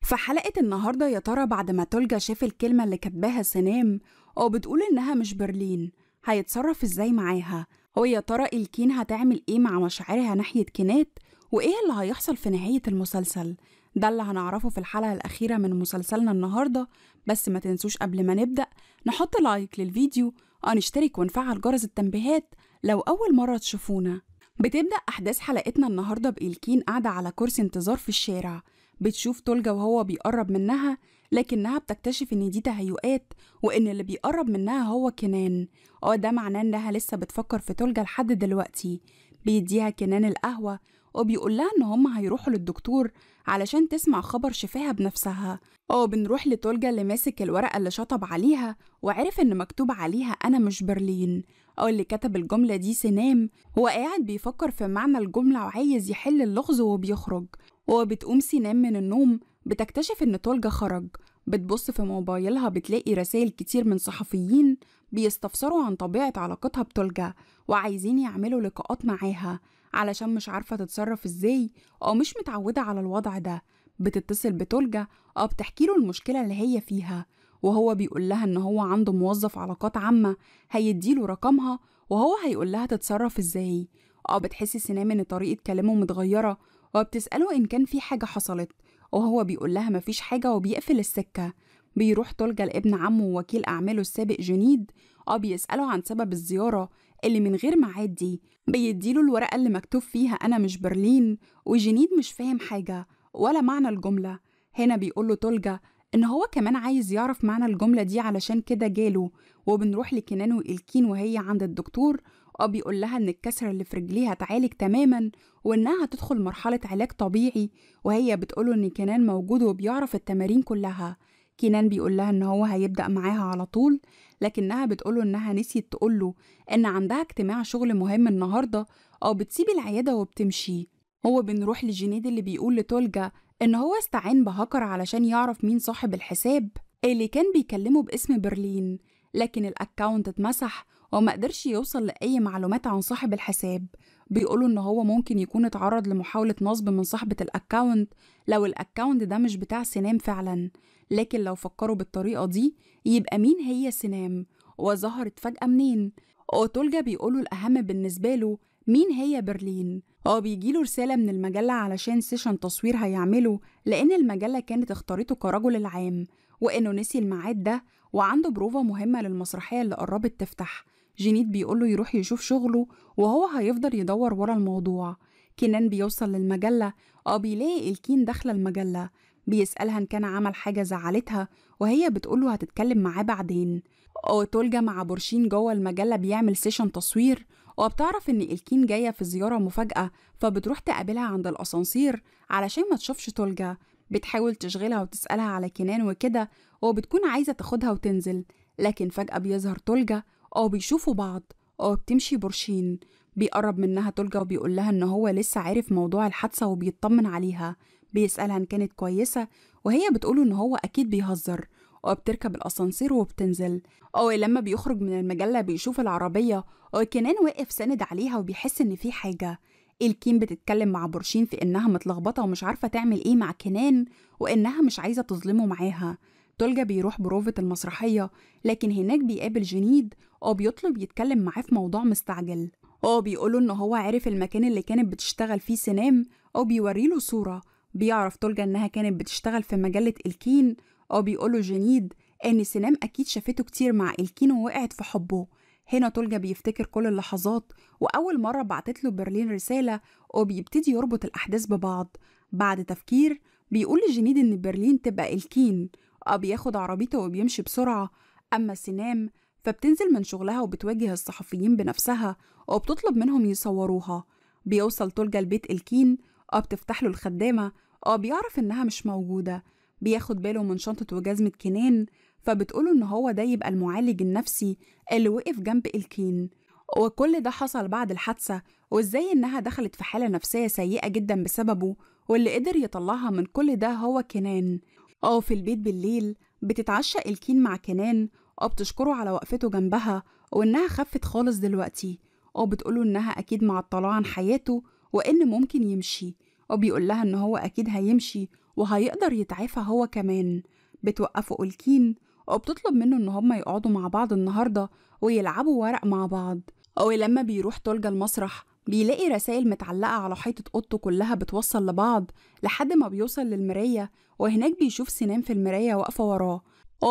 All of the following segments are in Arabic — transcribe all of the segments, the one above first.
في حلقة النهاردة يا ترى بعد ما تولجا شاف الكلمة اللي كاتباها سنام بتقول إنها مش برلين، هيتصرف إزاي معاها؟ يا ترى الكين هتعمل إيه مع مشاعرها ناحية كينات؟ وإيه اللي هيحصل في نهاية المسلسل؟ ده اللي هنعرفه في الحلقة الأخيرة من مسلسلنا النهاردة. بس ما تنسوش قبل ما نبدأ نحط لايك للفيديو ونشترك ونفعل جرس التنبيهات لو أول مرة تشوفونا. بتبدأ أحداث حلقتنا النهاردة بإلكين قاعدة على كرسي انتظار في الشارع، بتشوف تولجا وهو بيقرب منها، لكنها بتكتشف ان دي تهيؤات وان اللي بيقرب منها هو كنان. ده معناه انها لسه بتفكر في تولجا لحد دلوقتي. بيديها كنان القهوة وبيقول لها ان هم هيروحوا للدكتور علشان تسمع خبر شفاها بنفسها. بنروح لتولجا اللي ماسك الورقة اللي شطب عليها وعرف ان مكتوب عليها انا مش برلين. اللي كتب الجملة دي سنام، هو قاعد بيفكر في معنى الجملة وعايز يحل اللغز وبيخرج. وبتقوم سنام من النوم بتكتشف ان تولجا خرج. بتبص في موبايلها بتلاقي رسائل كتير من صحفيين بيستفسروا عن طبيعة علاقتها بتولجا وعايزين يعملوا لقاءات معاها علشان مش عارفة تتصرف ازاي أو مش متعودة على الوضع ده. بتتصل بتولجا بتحكيله المشكلة اللي هي فيها، وهو بيقول لها ان هو عنده موظف علاقات عامة هيديله رقمها وهو هيقول لها تتصرف ازاي. بتحس سنام ان طريقة كلامه متغيرة وبتسأله إن كان في حاجة حصلت، وهو بيقول لها مفيش حاجة وبيقفل السكة. بيروح تولجا لابن عمه ووكيل أعماله السابق جنيد، بيسأله عن سبب الزيارة اللي من غير ميعاد دي. بيديله الورقة اللي مكتوب فيها أنا مش برلين، وجنيد مش فاهم حاجة ولا معنى الجملة. هنا بيقوله تولجا إن هو كمان عايز يعرف معنى الجملة دي علشان كده جاله. وبنروح لكنان وإلكين وهي عند الدكتور، بيقول لها إن الكسرة اللي في رجليها اتعالج تماما وإنها هتدخل مرحلة علاج طبيعي، وهي بتقوله إن كنان موجود وبيعرف التمارين كلها. كنان بيقول لها إن هو هيبدأ معاها على طول، لكنها بتقوله إنها نسيت تقوله إن عندها اجتماع شغل مهم النهاردة بتسيب العيادة وبتمشي. بنروح لجنيد اللي بيقول لتولجا إن هو استعان بهاكر علشان يعرف مين صاحب الحساب اللي كان بيكلمه باسم برلين، لكن الأكاونت اتمسح وما قدرش يوصل لأي معلومات عن صاحب الحساب. بيقولوا إن هو ممكن يكون اتعرض لمحاولة نصب من صاحبة الأكاونت لو الأكاونت ده مش بتاع سنام فعلا، لكن لو فكروا بالطريقة دي يبقى مين هي سنام وظهرت فجأة منين؟ تولجا بيقولوا الأهم بالنسبة له مين هي برلين. بيجيله رسالة من المجلة علشان سيشن تصوير هيعمله، لأن المجلة كانت اختارته كرجل العام وإنه نسي الميعاد ده وعنده بروفة مهمة للمسرحية اللي قربت تفتح. جنيد بيقوله يروح يشوف شغله وهو هيفضل يدور ورا الموضوع. كنان بيوصل للمجلة بيلاقي الكين داخلة المجلة، بيسألها إن كان عمل حاجة زعلتها وهي بتقوله هتتكلم معاه بعدين. تولجا مع بورشين جوه المجلة بيعمل سيشن تصوير، وبتعرف إن الكين جاية في زيارة مفاجأة فبتروح تقابلها عند الأسانسير علشان ما تشوفش تولجا. بتحاول تشغلها وتسألها على كنان وكده وبتكون عايزة تاخدها وتنزل، لكن فجأة بيظهر تولجا بيشوفوا بعض. بتمشي بورشين بيقرب منها تولجا وبيقول لها إن هو لسه عارف موضوع الحادثة وبيطمن عليها. بيسألها إن كانت كويسة وهي بتقوله إن هو أكيد بيهزر. بتركب الأسانسير وبتنزل. لما بيخرج من المجلة بيشوف العربية كنان واقف ساند عليها وبيحس إن في حاجة. الكين بتتكلم مع بورشين في إنها متلخبطة ومش عارفة تعمل إيه مع كنان وإنها مش عايزة تظلمه معاها. تولجا بيروح بروفة المسرحية، لكن هناك بيقابل جنيد بيطلب يتكلم معاه في موضوع مستعجل. بيقوله إن هو عارف المكان اللي كانت بتشتغل فيه سنام بيوريله صورة. بيعرف تولجا إنها كانت بتشتغل في مجلة الكين. بيقوله جنيد إن سنام أكيد شافته كتير مع الكين ووقعت في حبه. هنا تولجا بيفتكر كل اللحظات وأول مرة بعتت له برلين رسالة وبيبتدي يربط الأحداث ببعض. بعد تفكير بيقول لجنيد إن برلين تبقى الكين. بياخد عربيته وبيمشي بسرعة. أما سنام فبتنزل من شغلها وبتواجه الصحفيين بنفسها وبتطلب منهم يصوروها. بيوصل تولجا لبيت الكين. بتفتح له الخدامة. بيعرف إنها مش موجودة. بياخد باله من شنطة وجزمة كنان، فبتقوله إن هو ده يبقى المعالج النفسي اللي وقف جنب الكين. وكل ده حصل بعد الحادثة، وإزاي إنها دخلت في حالة نفسية سيئة جدا بسببه، واللي قدر يطلعها من كل ده هو كنان. في البيت بالليل بتتعشى الكين مع كنان بتشكره على وقفته جنبها وإنها خفت خالص دلوقتي. بتقوله إنها أكيد معطلاه عن حياته وإن ممكن يمشي. بيقول لها إن هو أكيد هيمشي وهيقدر يتعافى هو كمان. بتوقفه إلكين وبتطلب منه إن هما يقعدوا مع بعض النهاردة ويلعبوا ورق مع بعض. ولما بيروح تولجا المسرح بيلاقي رسائل متعلقة على حيطة أوضته كلها بتوصل لبعض لحد ما بيوصل للمراية، وهناك بيشوف سنام في المراية واقفة وراه.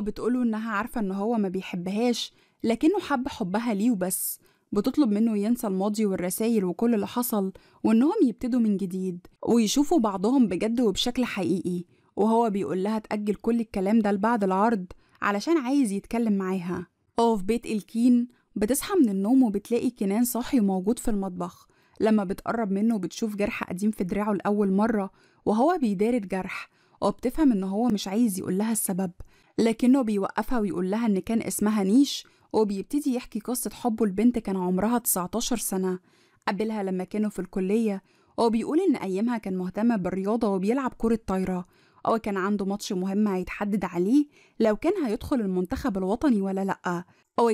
بتقوله إنها عارفة إن هو ما بيحبهاش لكنه حب حبها ليه وبس. بتطلب منه ينسى الماضي والرسايل وكل اللي حصل وإنهم يبتدوا من جديد ويشوفوا بعضهم بجد وبشكل حقيقي. وهو بيقول لها تأجل كل الكلام ده لبعد العرض علشان عايز يتكلم معاها. في بيت إلكين بتصحى من النوم وبتلاقي كنان صاحي وموجود في المطبخ. لما بتقرب منه بتشوف جرح قديم في دراعه لأول مرة وهو بيدار الجرح، وبتفهم إن هو مش عايز يقول لها السبب، لكنه بيوقفها ويقول لها إن كان اسمها نيش. وبيبتدي يحكي قصة حبه لبنت كان عمرها 19 سنة قابلها لما كانوا في الكلية. وبيقول إن أيامها كان مهتم بالرياضة وبيلعب كرة طايرة، كان عنده ماتش مهم هيتحدد عليه لو كان هيدخل المنتخب الوطني ولا لأ.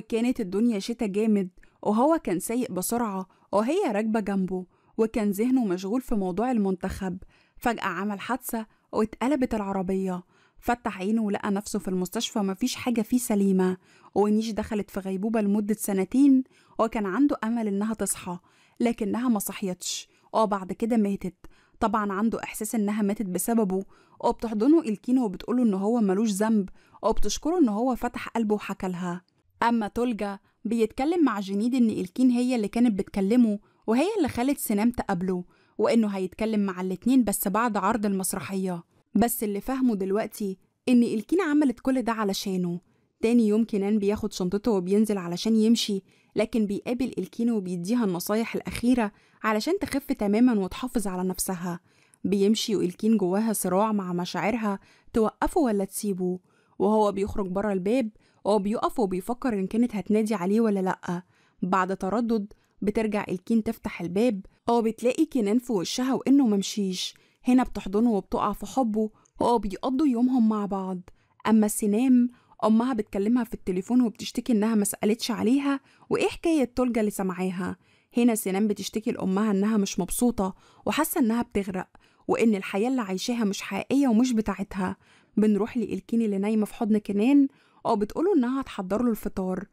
كانت الدنيا شتا جامد وهو كان سايق بسرعة وهي راكبة جنبه، وكان ذهنه مشغول في موضوع المنتخب. فجأة عمل حادثة واتقلبت العربية، فتح عينه ولقى نفسه في المستشفى مفيش حاجة فيه سليمة. ونيش دخلت في غيبوبة لمدة 2 سنين وكان عنده أمل إنها تصحى لكنها ما صحيتش، وبعد كده ماتت. طبعا عنده إحساس إنها ماتت بسببه، وبتحضنه إلكين وبتقوله إن هو ملوش ذنب، وبتشكره إن هو فتح قلبه وحكى لها. أما تولجا بيتكلم مع جنيد إن إلكين هي اللي كانت بتكلمه وهي اللي خلت سنام تقابله، وإنه هيتكلم مع الاتنين بس بعد عرض المسرحية. بس اللي فهمه دلوقتي إن إلكين عملت كل ده علشانه. تاني يوم كنان بياخد شنطته وبينزل علشان يمشي، لكن بيقابل إلكين وبيديها النصايح الأخيرة علشان تخف تماما وتحافظ على نفسها. بيمشي وإلكين جواها صراع مع مشاعرها توقفه ولا تسيبه. وهو بيخرج برا الباب وبيقف وبيفكر إن كانت هتنادي عليه ولا لأ. بعد تردد بترجع إلكين تفتح الباب بتلاقي كنان في وشها وإنه ممشيش. هنا بتحضنه وبتقع في حبه بيقضوا يومهم مع بعض. أما سنام أمها بتكلمها في التليفون وبتشتكي إنها ما سألتش عليها وإيه حكاية تولجا اللي سمعاها. هنا سنام بتشتكي لأمها إنها مش مبسوطة وحاسة إنها بتغرق وإن الحياة اللي عايشاها مش حقيقية ومش بتاعتها. بنروح لإلكين اللي نايمة في حضن كنان بتقوله إنها هتحضر له الفطار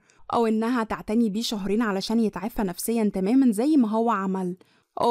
إنها تعتني بيه 2 شهر علشان يتعافى نفسيا تماما زي ما هو عمل.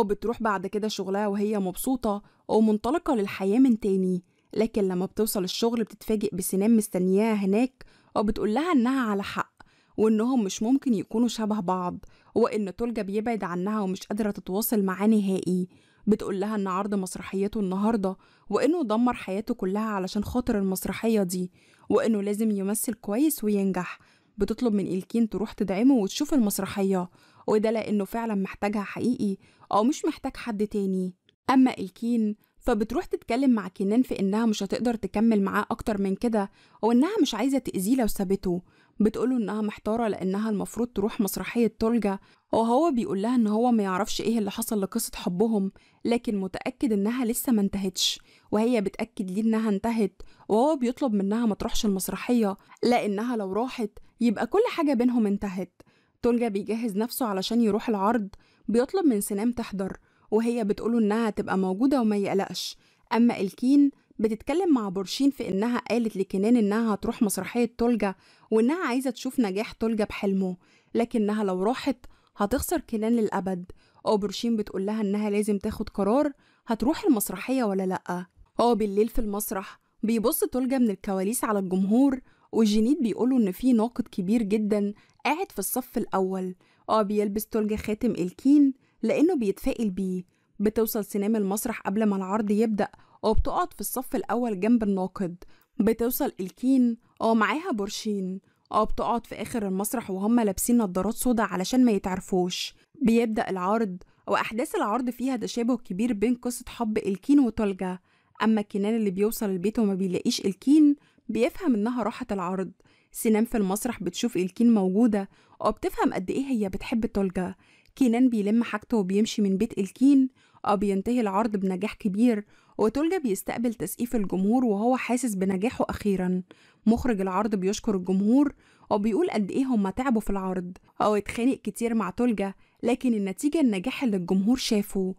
بتروح بعد كده شغلها وهي مبسوطة ومنطلقة للحياة من تاني. لكن لما بتوصل الشغل بتتفاجئ بسنام مستنياها هناك وبتقول لها إنها على حق وإنهم مش ممكن يكونوا شبه بعض، وإن تولجا بيبعد عنها ومش قادرة تتواصل معاه نهائي. بتقول لها إن عرض مسرحيته النهاردة وإنه دمر حياته كلها علشان خاطر المسرحية دي وإنه لازم يمثل كويس وينجح. بتطلب من إلكين تروح تدعمه وتشوف المسرحية، وده لأنه فعلا محتاجها حقيقي مش محتاج حد تاني. أما إلكين فبتروح تتكلم مع كنان في إنها مش هتقدر تكمل معاه أكتر من كده وإنها مش عايزة تأذيه لو سابته. بتقوله إنها محتارة لأنها المفروض تروح مسرحية تولجا، وهو بيقول لها إن هو ما يعرفش إيه اللي حصل لقصة حبهم لكن متأكد إنها لسه ما انتهتش، وهي بتأكد ليه إنها انتهت. وهو بيطلب منها ما تروحش المسرحية لأنها لو راحت يبقى كل حاجة بينهم انتهت. تولجا بيجهز نفسه علشان يروح العرض، بيطلب من سنام تحضر وهي بتقوله إنها تبقى موجودة وما يقلقش. أما إلكين بتتكلم مع بورشين في إنها قالت لكنان إنها هتروح مسرحية تولجا وإنها عايزة تشوف نجاح تولجا بحلمه، لكنها لو راحت هتخسر كنان للأبد. بورشين بتقول لها إنها لازم تاخد قرار هتروح المسرحية ولا لأ. بالليل في المسرح بيبص تولجا من الكواليس على الجمهور، والجنيد بيقولوا إن في ناقد كبير جدا قاعد في الصف الأول. بيلبس تولجا خاتم إلكين لأنه بيتفائل بيه. بتوصل سنام المسرح قبل ما العرض يبدأ وبتقعد في الصف الأول جنب الناقد. بتوصل إلكين معاها بورشين بتقعد في آخر المسرح وهم لابسين نظارات سودا علشان ما يتعرفوش. بيبدأ العرض وأحداث العرض فيها تشابه كبير بين قصة حب إلكين وتولجا. أما كنان اللي بيوصل البيت وما بيلاقيش إلكين بيفهم إنها راحت العرض. سنام في المسرح بتشوف إلكين موجودة وبتفهم قد إيه هي بتحب تولجا. كنان بيلم حاجته وبيمشي من بيت إلكين بينتهي العرض بنجاح كبير، وتولجا بيستقبل تسقيف الجمهور وهو حاسس بنجاحه أخيرا. مخرج العرض بيشكر الجمهور وبيقول قد إيه هم تعبوا في العرض اتخانق كتير مع تولجا لكن النتيجة النجاح اللي الجمهور شافه.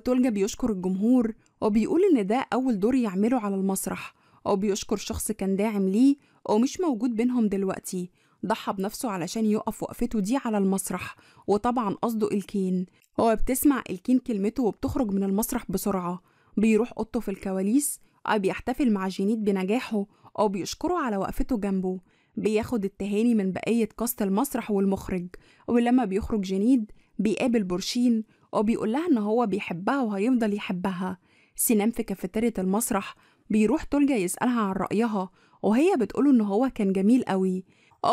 تولجا بيشكر الجمهور وبيقول إن ده أول دور يعمله على المسرح، وبيشكر شخص كان داعم ليه ومش موجود بينهم دلوقتي، ضحى بنفسه علشان يقف وقفته دي على المسرح، وطبعا قصده إلكين. هو بتسمع إلكين كلمته وبتخرج من المسرح بسرعة، بيروح أوضته في الكواليس أو بيحتفل مع جينيد بنجاحه أو بيشكره على وقفته جنبه، بياخد التهاني من بقية كاست المسرح والمخرج. ولما بيخرج جينيد بيقابل بورشين وبيقول لها إن هو بيحبها وهيفضل يحبها. سينام في كافيتيريا المسرح بيروح تولجا يسألها عن رأيها، وهي بتقوله إن هو كان جميل قوي.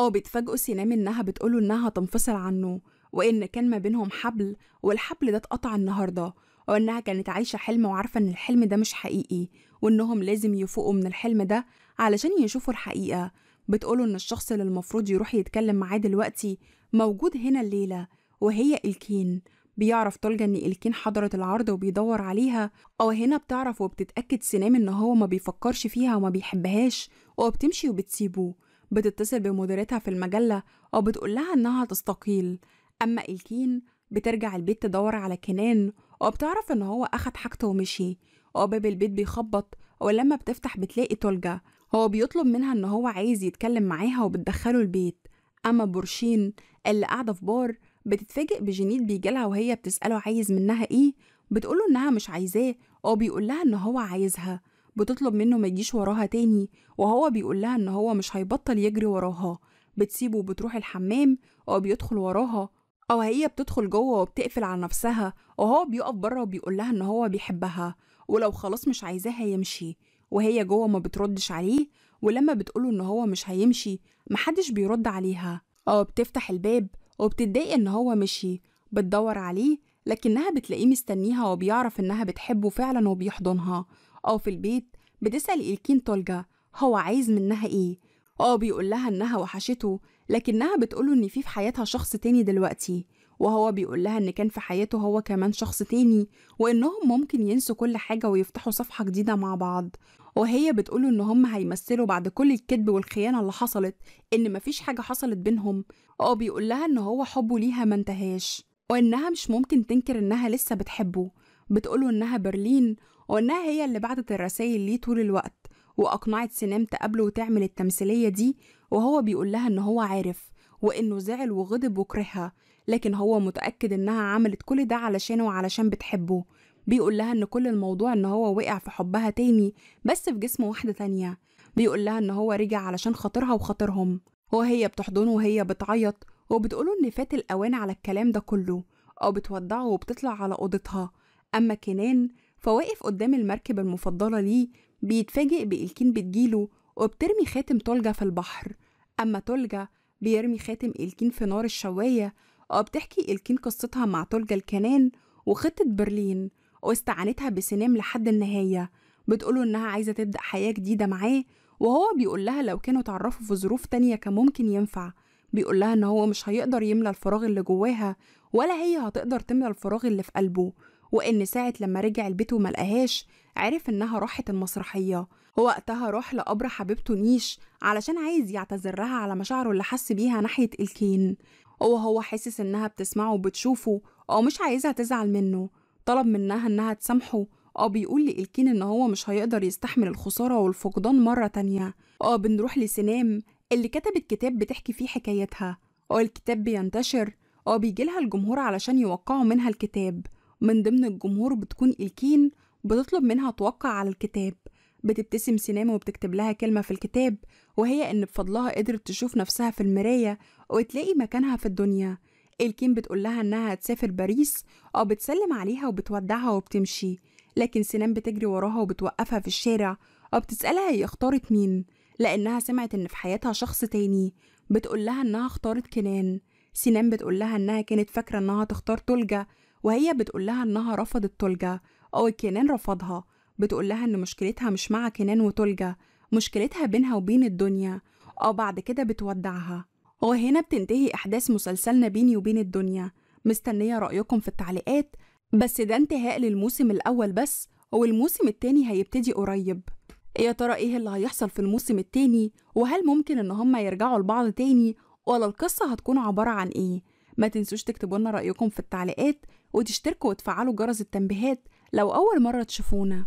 بتفاجئه سينام إنها بتقوله إنها تنفصل عنه، وإن كان ما بينهم حبل والحبل ده اتقطع النهاردة، وإنها كانت عايشة حلم وعارفة إن الحلم ده مش حقيقي، وإنهم لازم يفوقوا من الحلم ده علشان يشوفوا الحقيقة. بتقوله إن الشخص اللي المفروض يروح يتكلم معاه دلوقتي موجود هنا الليلة، وهي إلكين. بيعرف تولجا إن إلكين حضرت العرض وبيدور عليها، هنا بتعرف وبتتأكد سينام إن هو ما بيفكرش فيها وما بيحبهاش، وبتمشي وبتسيبه. بتتصل بمديرتها في المجلة وبتقول لها إنها تستقيل. أما إلكين بترجع البيت تدور على كنان، وبتعرف إن هو أخد حاجته ومشي. باب البيت بيخبط، ولما بتفتح بتلاقي تولجا. هو بيطلب منها إن هو عايز يتكلم معاها وبتدخله البيت. أما بورشين اللي قاعدة في بار بتتفاجئ بجينيد بيجيلها وهي بتسأله عايز منها إيه، بتقوله إنها مش عايزاه وبيقول لها إن هو عايزها. بتطلب منه ما يجيش وراها تاني، وهو بيقول لها إن هو مش هيبطل يجري وراها. بتسيبه وبتروح الحمام وبيدخل وراها، هي بتدخل جوه وبتقفل على نفسها، وهو بيقف بره وبيقول لها إن هو بيحبها ولو خلاص مش عايزاها يمشي. وهي جوه ما بتردش عليه، ولما بتقوله إن هو مش هيمشي محدش بيرد عليها. بتفتح الباب وبتتضايق إن هو مشي، بتدور عليه لكنها بتلاقيه مستنيها وبيعرف إنها بتحبه فعلا وبيحضنها. في البيت بتسأل إلكين تولجا هو عايز منها إيه. بيقول لها إنها وحشته، لكنها بتقوله إن في حياتها شخص تاني دلوقتي، وهو بيقول لها إن كان في حياته هو كمان شخص تاني، وإنهم ممكن ينسوا كل حاجة ويفتحوا صفحة جديدة مع بعض. وهي بتقوله إن هم هيمثلوا بعد كل الكذب والخيانة اللي حصلت إن مفيش حاجة حصلت بينهم. بيقول لها إن هو حبه ليها منتهاش، وإنها مش ممكن تنكر إنها لسه بتحبه. بتقوله إنها برلين، وإنها هي اللي بعتت الرسايل ليه طول الوقت، وأقنعت سينام تقابله وتعمل التمثيلية دي. وهو بيقول لها إن هو عارف، وإنه زعل وغضب وكرهها، لكن هو متأكد إنها عملت كل ده علشانه وعلشان بتحبه. بيقول لها إن كل الموضوع إن هو وقع في حبها تاني بس في جسم واحدة تانية. بيقول لها إن هو رجع علشان خاطرها وخاطرهم، وهي بتحضنه وهي بتعيط وبتقوله إن فات الأوان على الكلام ده كله، بتودعه وبتطلع على أوضتها. أما كنان فواقف قدام المركب المفضلة ليه، بيتفاجئ بإلكين بتجيله وبترمي خاتم تولجا في البحر. أما تولجا بيرمي خاتم إلكين في نار الشواية، بتحكي إلكين قصتها مع تولجا الكنان وخطة برلين واستعانتها بسنام لحد النهاية. بتقوله إنها عايزة تبدأ حياة جديدة معاه، وهو بيقول لها لو كانوا اتعرفوا في ظروف تانية كان ممكن ينفع. بيقول لها إن هو مش هيقدر يملى الفراغ اللي جواها، ولا هي هتقدر تملى الفراغ اللي في قلبه، وإن ساعة لما رجع البيت وملقاهاش عرف إنها راحت المسرحية. وقتها راح لقبر حبيبته نيش علشان عايز يعتذرها على مشاعره اللي حس بيها ناحية إلكين، وهو حاسس إنها بتسمعه وبتشوفه مش عايزها تزعل منه. طلب منها إنها تسامحه، بيقول لإلكين إن هو مش هيقدر يستحمل الخسارة والفقدان مرة تانية. بنروح لسنام اللي كتبت كتاب بتحكي فيه حكايتها، الكتاب بينتشر بيجيلها الجمهور علشان يوقعوا منها الكتاب. من ضمن الجمهور بتكون إلكين، بتطلب منها توقع على الكتاب. بتبتسم سنام وبتكتب لها كلمة في الكتاب، وهي إن بفضلها قدرت تشوف نفسها في المراية وتلاقي مكانها في الدنيا. إلكين بتقول لها إنها هتسافر باريس، بتسلم عليها وبتودعها وبتمشي، لكن سنام بتجري وراها وبتوقفها في الشارع بتسألها هي اختارت مين، لأنها سمعت إن في حياتها شخص تاني. بتقول لها إنها اختارت كنان. سنام بتقول لها إنها كانت فاكرة إنها تختار تولجا، وهي بتقول لها إنها رفضت تولجا كنان رفضها. بتقول لها إن مشكلتها مش مع كنان وتولجا، مشكلتها بينها وبين الدنيا. بعد كده بتودعها. وهنا بتنتهي أحداث مسلسلنا بيني وبين الدنيا. مستنية رأيكم في التعليقات، بس ده انتهاء للموسم الأول بس، والموسم التاني هيبتدي قريب. يا ترى ايه اللي هيحصل في الموسم التاني، وهل ممكن ان هما يرجعوا لبعض تاني، ولا القصة هتكون عبارة عن ايه؟ ما تنسوش تكتبوا لنا رأيكم في التعليقات، وتشتركوا وتفعلوا جرس التنبيهات لو أول مرة تشوفونا.